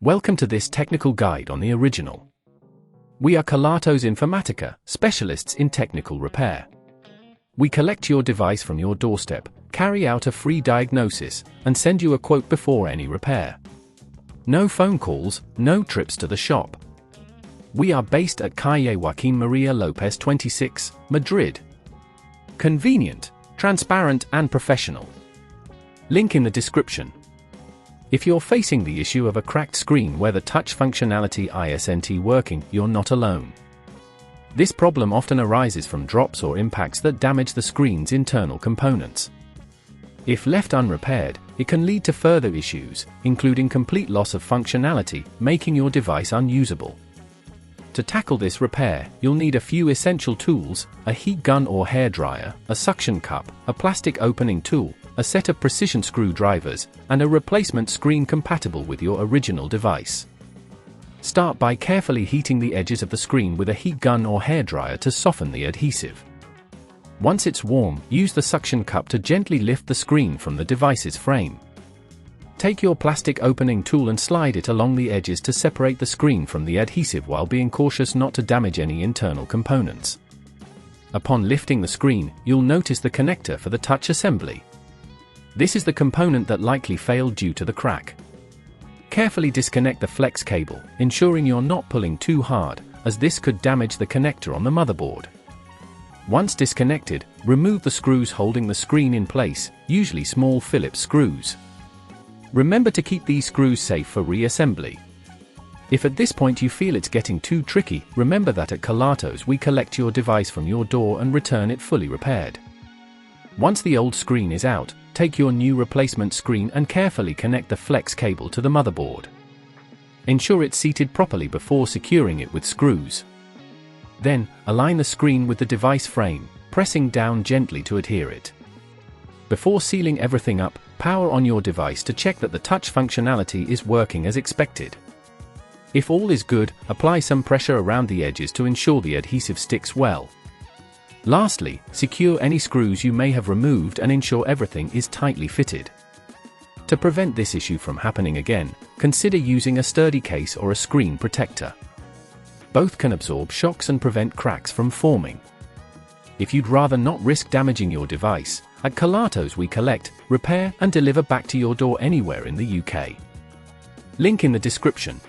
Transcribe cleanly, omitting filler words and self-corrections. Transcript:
Welcome to this technical guide on the original. We are Kelatos Informatica, specialists in technical repair. We collect your device from your doorstep, carry out a free diagnosis, and send you a quote before any repair. No phone calls, no trips to the shop. We are based at Calle Joaquín María López 26, Madrid. Convenient, transparent and professional. Link in the description. If you're facing the issue of a cracked screen where the touch functionality isn't working, you're not alone. This problem often arises from drops or impacts that damage the screen's internal components. If left unrepaired, it can lead to further issues, including complete loss of functionality, making your device unusable. To tackle this repair, you'll need a few essential tools: a heat gun or hairdryer, a suction cup, a plastic opening tool, a set of precision screwdrivers, and a replacement screen compatible with your original device. Start by carefully heating the edges of the screen with a heat gun or hairdryer to soften the adhesive. Once it's warm, use the suction cup to gently lift the screen from the device's frame. Take your plastic opening tool and slide it along the edges to separate the screen from the adhesive while being cautious not to damage any internal components. Upon lifting the screen, you'll notice the connector for the touch assembly. This is the component that likely failed due to the crack. Carefully disconnect the flex cable, ensuring you're not pulling too hard, as this could damage the connector on the motherboard. Once disconnected, remove the screws holding the screen in place, usually small Phillips screws. Remember to keep these screws safe for reassembly. If at this point you feel it's getting too tricky, remember that at Kelatos we collect your device from your door and return it fully repaired. Once the old screen is out, take your new replacement screen and carefully connect the flex cable to the motherboard. Ensure it's seated properly before securing it with screws. Then, align the screen with the device frame, pressing down gently to adhere it. Before sealing everything up, power on your device to check that the touch functionality is working as expected. If all is good, apply some pressure around the edges to ensure the adhesive sticks well. Lastly, secure any screws you may have removed and ensure everything is tightly fitted. To prevent this issue from happening again, consider using a sturdy case or a screen protector. Both can absorb shocks and prevent cracks from forming. If you'd rather not risk damaging your device, at Kelatos we collect, repair and deliver back to your door anywhere in the UK. Link in the description.